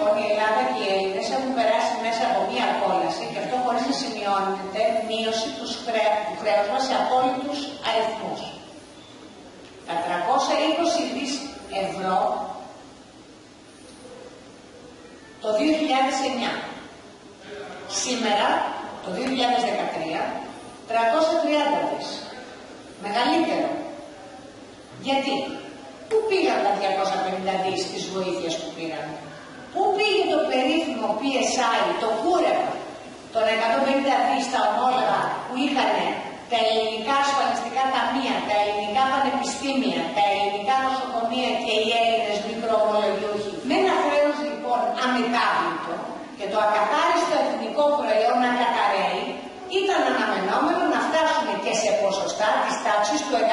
λοιπόν η Ελλάδα και οι Έλληνες έχουν περάσει μέσα από μία κόλαση και αυτό χωρίς να σημειώνεται μείωση του χρέους μας σε απόλυτους αριθμούς. Τα 320 δις ευρώ το 2009. Σήμερα, το 2013, 330 δις. Μεγαλύτερο. Γιατί? Πού πήγαν τα 250 δις της βοήθειας που πήραν? Πού πήγε το περίφημο PSI, το κούρεμα των 150 δις τα ομόλογα που είχαν τα ελληνικά ασφαλιστικά ταμεία, τα ελληνικά πανεπιστήμια, τα ελληνικά νοσοκομεία και οι Έλληνες μικροομολογιούχοι? Με ένα χρέος λοιπόν αμετάβλητο και το ακαθάριστο εθνικό προϊόν να καταραίει, ήταν αναμενόμενο να φτάσουμε και σε ποσοστά της τάξης του 175%.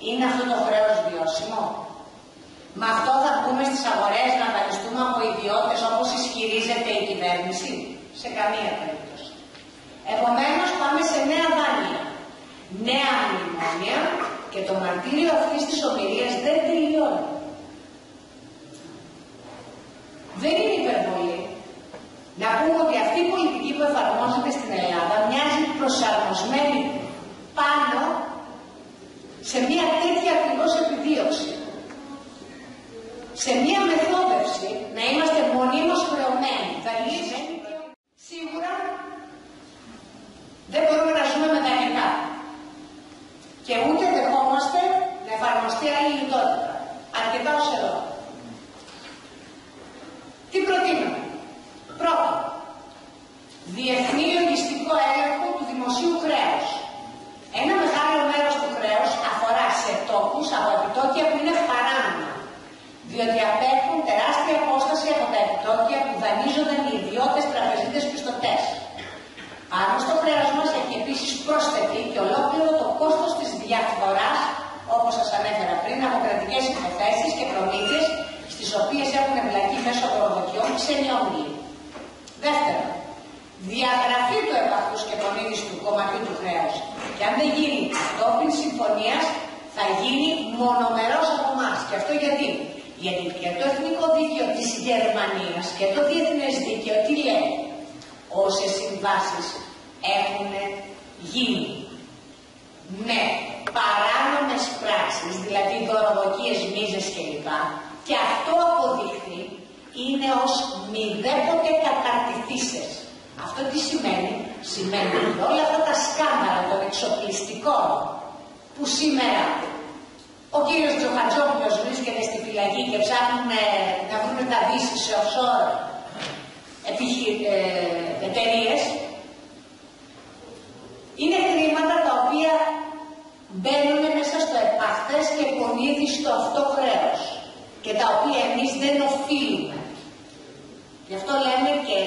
Είναι αυτό το χρέος βιώσιμο? Με αυτό θα βγούμε στις αγορές να δανειστούμε από ιδιώτες όπως ισχυρίζεται η κυβέρνηση? Σε καμία περίπτωση. Επομένως πάμε σε νέα δάνεια, νέα μνημόνια και το μαρτύριο αυτής της ομιλίας δεν τελειώνει. Δεν είναι υπερβολή να πούμε ότι αυτή η πολιτική που εφαρμόζεται στην Ελλάδα μοιάζει προσαρμοσμένη πάνω σε μια τέτοια ακριβώς επιδίωξη. Σε μια μεθόδευση να είμαστε μονίμως χρεωμένοι. Σίγουρα δεν μπορούμε να ζούμε με δανεικά. Και ούτε δεχόμαστε να εφαρμοστεί άλλη λιτότητα. Αρκετά ως εδώ. Τι προτείνουμε? Πρώτον, διεθνή λογιστικό έλεγχο του δημοσίου χρέους. Ένα μεγάλο μέρος του χρέους αφορά σε τόκους από επιτόκια που είναι παράνομα, διότι απέχουν τεράστια απόσταση από τα επιτόκια που δανείζονταν οι ιδιώτες, τραπεζίτες και πιστωτές. Πάνω στο χρέος μας έχει επίσης πρόσθετη και ολόκληρο το κόστος της διαφθοράς, όπως σας ανέφερα πριν, από κρατικές υποθέσεις και προμήθειες, στις οποίες έχουν εμπλακεί μέσω προδοκιών ξένοι όμιλοι. Δεύτερον, διαγραφή του επαχθούς και πονίδιστου κομματιού του χρέους. Και αν δεν γίνει κατόπιν συμφωνίας, θα γίνει μονομερός από εμάς. Και αυτό γιατί? Γιατί και το εθνικό δίκαιο της Γερμανίας και το διεθνές δίκαιο τι λέει? Όσες συμβάσεις έχουν γίνει με παράνομες πράξεις, δηλαδή δωροδοκίες, μίζες κλπ. Και αυτό αποδείχθη, είναι ως μηδέποτε καταρτηθήσεις. Αυτό τι σημαίνει? Σημαίνει ότι όλα αυτά τα σκάνδαλα των εξοπλιστικών που σήμερα ο κύριος Τζοχατζόπουλος βρίσκεται στη φυλακή και ψάχνουν να βρουν τα δύση σε offshore εταιρείες, είναι χρήματα τα οποία μπαίνουν μέσα στο επαχθές και πονίδιστο αυτό χρέος και τα οποία εμείς δεν οφείλουμε. Γι' αυτό λέμε και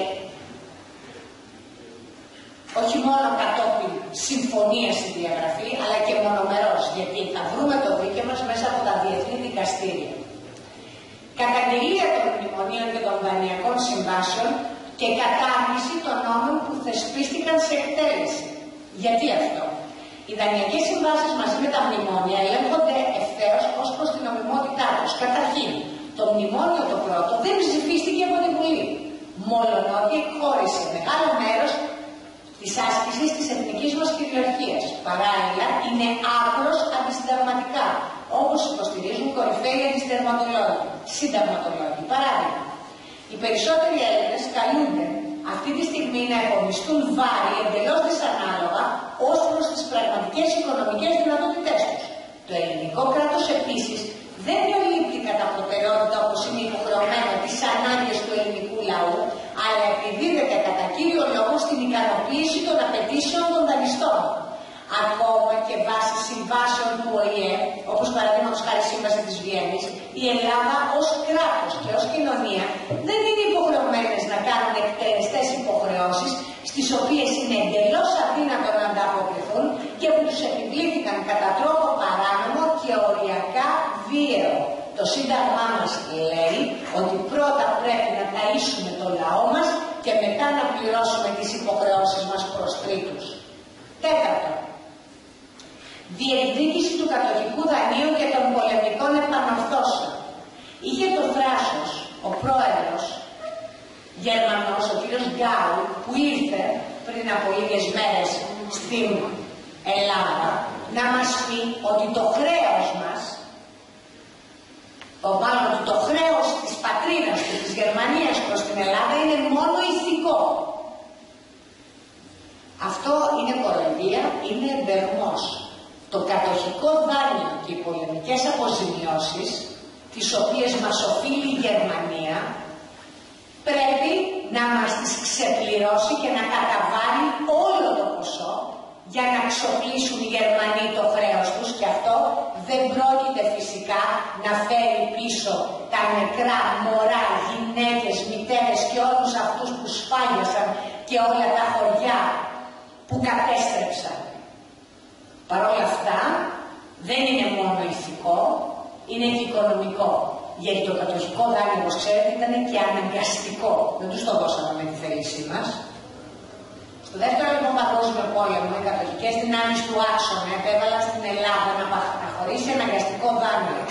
όχι μόνο κατόπιν συμφωνία στη διαγραφή, αλλά και μονομερός, γιατί θα βρούμε το δίκαιο μας μέσα από τα διεθνή δικαστήρια. Καταγγελία των μνημονίων και των δανειακών συμβάσεων και κατάργηση των νόμων που θεσπίστηκαν σε εκτέλεση. Γιατί αυτό? Οι δανειακές συμβάσεις μαζί με τα μνημόνια ελέγχονται ευθέως ως προς την νομιμότητά τους. Καταρχήν, το μνημόνιο το πρώτο δεν ψηφίστηκε από την Βουλή, μόλον ότι εκχώρησε μεγάλο μέρος της άσκησης της εθνικής μας κυριαρχίας. Παράλληλα, είναι άκρως αντισυνταγματικά, όπως υποστηρίζουν κορυφαίοι συνταγματολόγοι. Παράδειγμα, οι περισσότεροι Έλληνες καλούνται αυτή τη στιγμή να επομιστούν βάρη εντελώς δυσανάλογα ως προς τις πραγματικές οικονομικές δυνατότητές τους. Το ελληνικό κράτος επίσης δεν διολείπτει κατά προτεραιότητα όπως είναι υποχρεωμένο τις ανάγκες του ελληνικού λαού, αλλά επιδίδεται κατά κύριο λόγο στην ικανοποίηση των απαιτήσεων των δανειστών. Ακόμα και βάσει συμβάσεων του ΟΗΕ, όπως παραδείγματος χάρη σύμβαση της Βιέννης, η Ελλάδα ως κράτος και ως κοινωνία δεν είναι υποχρεωμένες να κάνουν εκτελεστές υποχρεώσεις, στις οποίες είναι εντελώς αδύνατο να ανταποκριθούν και που τους επιβλήθηκαν κατά τρόπο παράνομο και οριακά βίαιο. Το Σύνταγμά μας λέει ότι πρώτα πρέπει να ταΐσουμε το λαό μας και μετά να πληρώσουμε τις υποχρεώσεις μας προς τρίτους. Τέταρτον, διεκδίκηση του κατοχικού δανείου και των πολεμικών επανορθώσεων. είχε το θράσος ο πρόεδρος Γερμανός, ο κύριος Γκάου, που ήρθε πριν από λίγες μέρες στην Ελλάδα, να μας πει ότι το χρέος μας, μάλλον ότι το χρέος της πατρίδας και της Γερμανίας προς την Ελλάδα είναι μόνο ηθικό. Αυτό είναι κοροϊδία, είναι εμπερμός. Το κατοχικό δάνειο και οι πολεμικές αποζημιώσεις, τις οποίες μας οφείλει η Γερμανία, πρέπει να μας τις ξεπληρώσει και να καταβάλει όλο το ποσό για να ξοπλίσουν οι Γερμανοί το χρέος τους, και αυτό δεν πρόκειται φυσικά να φέρει πίσω τα νεκρά μωρά, γυναίκες, μητέρες και όλους αυτούς που σφάλιασαν και όλα τα χωριά που κατέστρεψαν. Παρ' όλα αυτά δεν είναι μόνο ηθικό, είναι και οικονομικό. Γιατί το κατοχικό δάνειο, όπως ξέρετε, ήταν και αναγκαστικό. Δεν τους το δώσαμε με τη θέλησή μας. Στο δεύτερο λοιπόν παγκόσμιο πόλεμο, οι κατοχικές δυνάμεις του άξονα επέβαλαν στην Ελλάδα να παραχωρήσει αναγκαστικό δάνειο.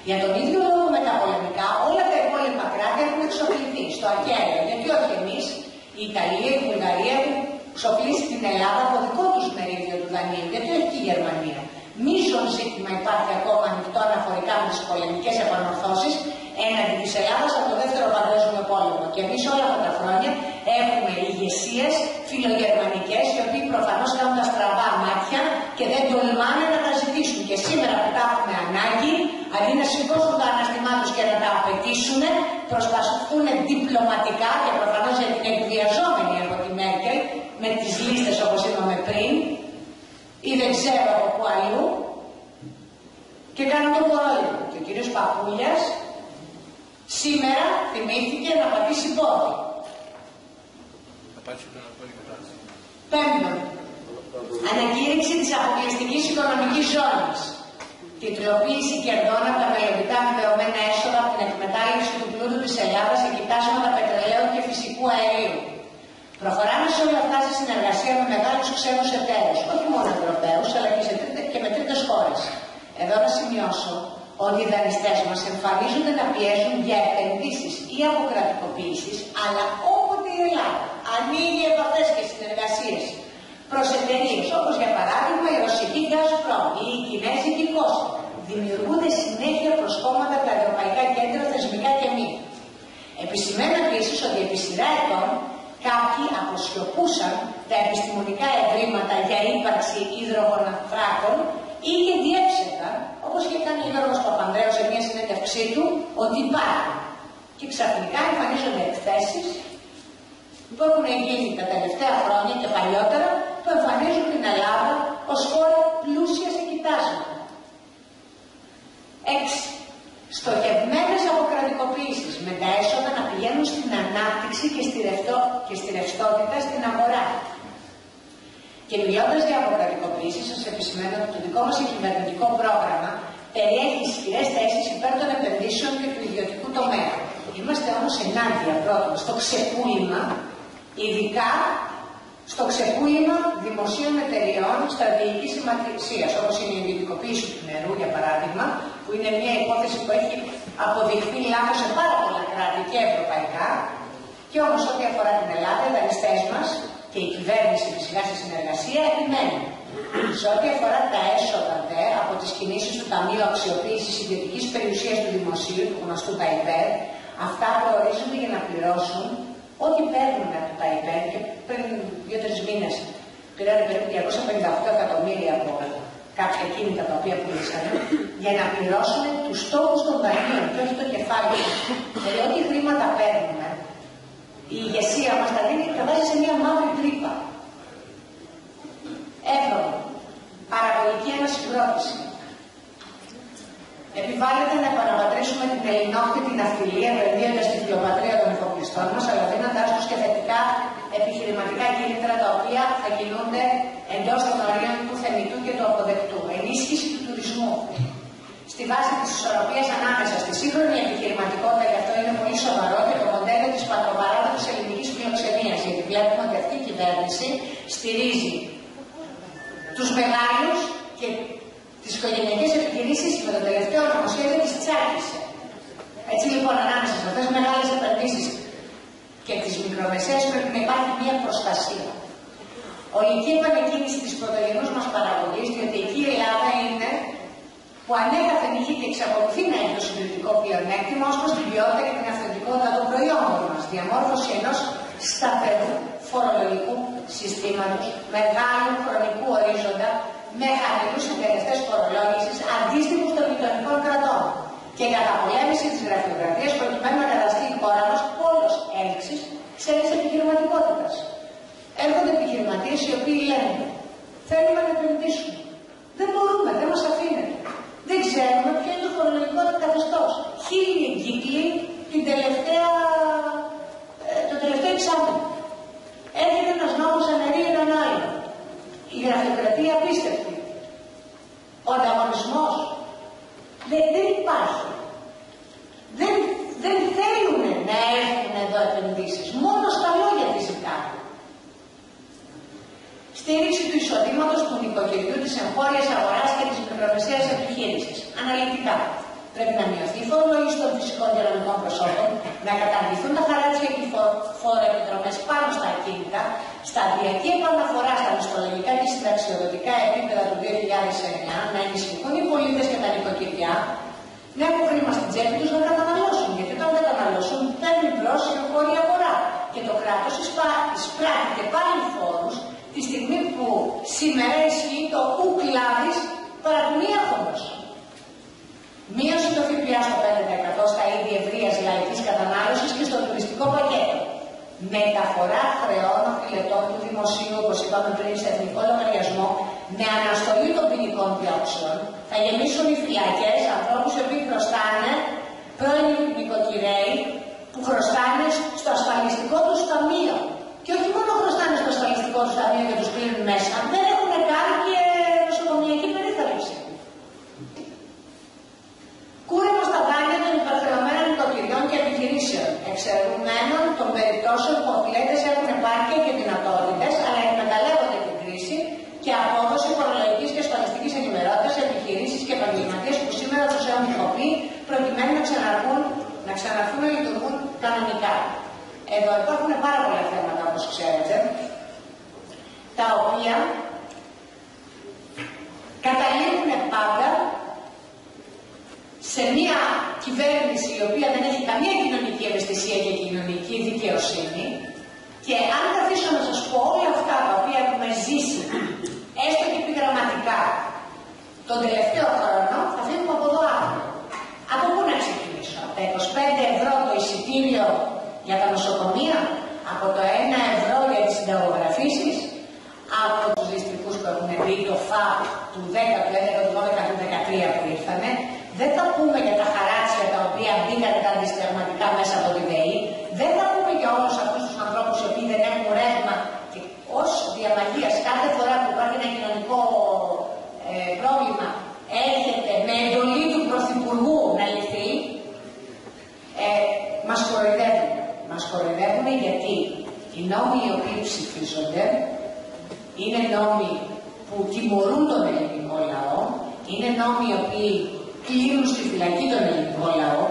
Για τον ίδιο λόγο μεταπολεμικά όλα τα υπόλοιπα κράτη έχουν εξοπλιστεί στο ακέραιο. Γιατί όχι εμείς, η Ιταλία, η Βουλγαρία έχουν εξοπλίσει την Ελλάδα από δικό τους μερίδιο του δανείου. Γιατί όχι και η Γερμανία. Μείζον ζήτημα υπάρχει ακόμα ανοιχτό αναφορικά με τις πολεμικές επανορθώσεις έναντι της Ελλάδας από το δεύτερο παγκόσμιο πόλεμο. Και εμείς όλα αυτά τα χρόνια έχουμε ηγεσίες φιλογερμανικές, οι οποίοι προφανώς κάνουν τα στραβά μάτια και δεν τολμάνε να τα ζητήσουν. Και σήμερα που τα έχουμε ανάγκη, αντί να σηκώσουν τα αναστημά τους και να τα απαιτήσουν, προσπαθούν διπλωματικά, και προφανώς για την εκβιαζόμενη από τη Μέρκελ, με τις λίστες όπως είπαμε πριν, ή δεν ξέρω από πού αλλού, και κάνουν το κορόιδο. Και ο κύριος Παπούλιας σήμερα θυμήθηκε να πατήσει πόδι. Πέμπτον, ανακήρυξη της αποκλειστικής οικονομικής ζώνης. Τιτλοποίηση κερδών από τα μελλοντικά αμοιβεωμένα έσοδα από την εκμετάλλευση του πλούτου της Ελλάδας σε κοιτάσματα πετρελαίου και φυσικού αερίου. Προχωράμε σε όλα αυτά σε συνεργασία με μεγάλους ξένους εταίρους, όχι μόνο Ευρωπαίους, αλλά και με τρίτες χώρες. Εδώ να σημειώσω ότι οι δανειστές μας εμφανίζονται να πιέζουν για επενδύσεις ή αποκρατικοποίησεις, αλλά όποτε η Ελλάδα ανοίγει επαφές και συνεργασίες προς εταιρείες, όπως για παράδειγμα η ρωσική Gazprom ή η κινέζικη Κόστα, δημιουργούνται συνέχεια προσκόμματα τα ευρωπαϊκά κέντρα, θεσμικά και μη. Επισημαίνω επίσης ότι επί σειρά ετών κάποιοι αποσιωπούσαν τα επιστημονικά ευρήματα για ύπαρξη υδρογοναθράκων ή και διέψευαν, όπως είχε κάνει ο Γιώργος Παπανδρέου σε μια συνέντευξή του, ότι υπάρχουν. Και ξαφνικά εμφανίζονται εκθέσεις που έχουν γίνει τα τελευταία χρόνια και παλιότερα, που εμφανίζουν την Ελλάδα ως χώρα πλούσια σε κοιτάσματα. 6. Στοχευμένες αποκρατικοποίησεις με τα έσοδα να πηγαίνουν στην ανάπτυξη και στη ρευστότητα στην αγορά. Και μιλώντας για αποκρατικοποίησεις, σας επισημαίνω ότι το δικό μας κυβερνητικό πρόγραμμα περιέχει ισχυρές θέσεις υπέρ των επενδύσεων και του ιδιωτικού τομέα. Είμαστε όμως ενάντια πρώτον στο ξεπούλημα, ειδικά στο ξεπούλημα δημοσίων εταιριών στρατηγικής σημασίας, όπως είναι η ιδιωτικοποίηση του νερού, για παράδειγμα, που είναι μια υπόθεση που έχει αποδειχθεί λάθος σε πάρα πολλά κράτη και ευρωπαϊκά. Και όμως, ό,τι αφορά την Ελλάδα, οι δανειστές μας και η κυβέρνηση φυσικά στη συνεργασία επιμένουν. Σε ό,τι αφορά τα έσοδα από τις κινήσεις του Ταμείου Αξιοποίησης Ιδιωτικής Περιουσίας του Δημοσίου, του γνωστού ΤΑΙΠΕΔ, αυτά προορίζονται για να πληρώσουν ό,τι παίρνουν από το ΤΑΙΠΕΔ, και πριν 2-3 μήνες πήραν περίπου 258 εκατομμύρια από κάποια κίνητα τα οποία πουλήσανε, για να πληρώσουν τους στόχους των δανείων και όχι το κεφάλαιο. Δηλαδή, ό,τι χρήματα παίρνουμε, η ηγεσία μας τα δίνει και τα βάζει σε μια μαύρη τρύπα. 7. Παραγωγική ανασυγκρότηση. Επιβάλλεται να επαναπατρίσουμε την ελληνόκτητη ναυτιλία, επενδύοντας στη φιλοπατρία των εφοπλιστών μας, αλλά δίνοντάς τους και θετικά επιχειρηματικά κίνητρα τα οποία θα κινούνται εντός των ορίων του θεμητού και του αποδεκτού. Ενίσχυση του τουρισμού. Στη βάση της ισορροπίας ανάμεσα στη σύγχρονη επιχειρηματικότητα, και αυτό είναι πολύ σοβαρό, και το μοντέλο της πατροπαράδοτης ελληνικής φιλοξενίας. Γιατί βλέπουμε ότι αυτή η κυβέρνηση στηρίζει τους μεγάλους και τις οικογενειακές επιχειρήσεις με το τελευταίο νομοσχέδιο της τσάκισε. Έτσι λοιπόν, ανάμεσα σε αυτές τις μεγάλες επενδύσεις και τις μικρομεσαίες πρέπει να υπάρχει μια προστασία. Ολική επανεκκίνηση της πρωτογενούς μας παραγωγής, διότι εκεί η Ελλάδα είναι που ανέκαθεν είχε και εξακολουθεί να έχει το συγκριτικό πλεονέκτημα ως προς την ποιότητα και την αυθεντικότητα των προϊόντων μας. Διαμόρφωση ενός σταθερού φορολογικού συστήματος, μεγάλου χρονικού ορίζοντα, με χαμηλούς συντελεστές φορολόγησης αντίστοιχους των γειτονικών κρατών και καταπολέμηση της γραφειοκρατίας προκειμένου να καταστεί η χώρα μας πόλος έλξης ξένης επιχειρηματικότητας. Έρχονται επιχειρηματίες οι οποίοι λένε θέλουμε να επενδύσουμε. Δεν μπορούμε, δεν μας αφήνεται. Δεν ξέρουμε ποιο είναι το φορολογικό καθεστώς. Χίλιοι εγκύκλοι το τελευταίο εξάμηνο. Έρχεται ένας νόμος αναιρεί έναν άλλο. Η γραφειοκρατία απίστευτη. Ο ανταγωνισμός δεν υπάρχει. Δεν θέλουν να έρθουν εδώ επενδύσεις. Μόνο στα λόγια τη ζητάνε. Στήριξη του εισοδήματος του νοικοκυριού, της εγχώριας αγοράς και της μικρομεσαίας επιχείρησης. Αναλυτικά. Πρέπει να μειωθεί η φορολόγηση των φυσικών και νομικών προσώπων, να καταργηθούν τα χαράτσια και οι φοροεπιδρομές πάνω στα ακίνητα, σταδιακή επαναφορά στα μισθολογικά και συνταξιοδοτικά επίπεδα του 2009, να ενισχυθούν οι πολίτες και τα νοικοκυριά, να έχουν χρήμα στην τσέπη τους να καταναλώσουν. Γιατί όταν καταναλώσουν, παίρνει μπρος η εγχώρια αγορά. Και το κράτος εισπράττει και πάλι φόρους τη στιγμή που σήμερα ισχύει το ουκλάδης παρά του μη έχοντος. Μείωση το ΦΠΑ στο 5% στα είδη ευρείας λαϊκής κατανάλωσης και στο τουριστικό πακέτο. Μεταφορά χρεών οφειλετών του δημοσίου, όπως είπαμε πριν, σε εθνικό λογαριασμό, με αναστολή των ποινικών διώξεων. Θα γεμίσουν οι φυλακές ανθρώπους οι οποίοι χρωστάνε, πρώην νοικοκυρέοι, που χρωστάνε στο ασφαλιστικό τους ταμείο. Και όχι μόνο χρωστάνε στο ασφαλιστικό τους ταμείο και τους κλείνουν μέσα, δεν έχουν καν και νοσοκομιακή περίθαλψη. Κούρεμα στα δάνεια των υπερχρεωμένων νοικοκυριών και επιχειρήσεων, εξαιρουμένων των περιπτώσεων που οφειλέτες έχουν επάρκεια και δυνατότητες, αλλά εκμεταλλεύονται την κρίση και απόδοση φορολογικής και ασφαλιστικής ενημερότητας σε επιχειρήσεις και επαγγελματίες που σήμερα τους έχουν κοπεί προκειμένου να ξαναρθούν να λειτουργούν κανονικά. Εδώ υπάρχουν πάρα πολλά θέματα, όπως ξέρετε, τα οποία καταλήγουν πάντα σε μια κυβέρνηση η οποία δεν έχει καμία κοινωνική ευαισθησία και κοινωνική δικαιοσύνη και αν καθίσω να σας πω όλα αυτά τα οποία έχουμε ζήσει, έστω και επιγραμματικά, τον τελευταίο χρόνο, θα φύγουμε από εδώ αύριο. Από πού να ξεκινήσω? Από τα 25 ευρώ το εισιτήριο για τα νοσοκομεία, από το 1 ευρώ για τις συνταγογραφήσεις, από τους δυστρικούς που έχουν δει το ΦΑΠ του 10, του 11, του 12, του 13 που ήρθανε. Δεν θα πούμε για τα χαράτσια τα οποία μπήκαν τα αντισυνταγματικά μέσα από τη ΔΕΗ. Δεν θα πούμε για όλους αυτούς τους ανθρώπους οι οποίοι δεν έχουν ρεύμα και ως διαμαγείας κάθε φορά που υπάρχει ένα κοινωνικό πρόβλημα έρχεται με εντολή του Πρωθυπουργού να λυθεί. Μας κοροϊδεύουν. Μας κοροϊδεύουν γιατί οι νόμοι οι οποίοι ψηφίζονται είναι νόμοι που τιμωρούν τον ελληνικό λαό, είναι νόμοι οι οποίοι κλείνουν στη φυλακή τον ελληνικό λαό,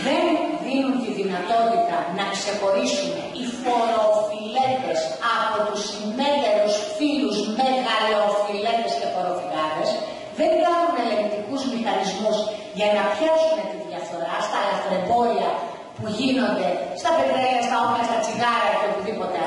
δεν δίνουν τη δυνατότητα να ξεχωρίσουν οι φοροοφιλέτες από τους συμμέτερους φίλους μεγαλοφιλέτες και φοροφυγάδες, δεν κάνουν ελεγκτικούς μηχανισμούς για να πιάσουν τη διαφθορά στα λαθρεμπόρια που γίνονται στα πετρέλαια, στα όπλα, στα τσιγάρα και οτιδήποτε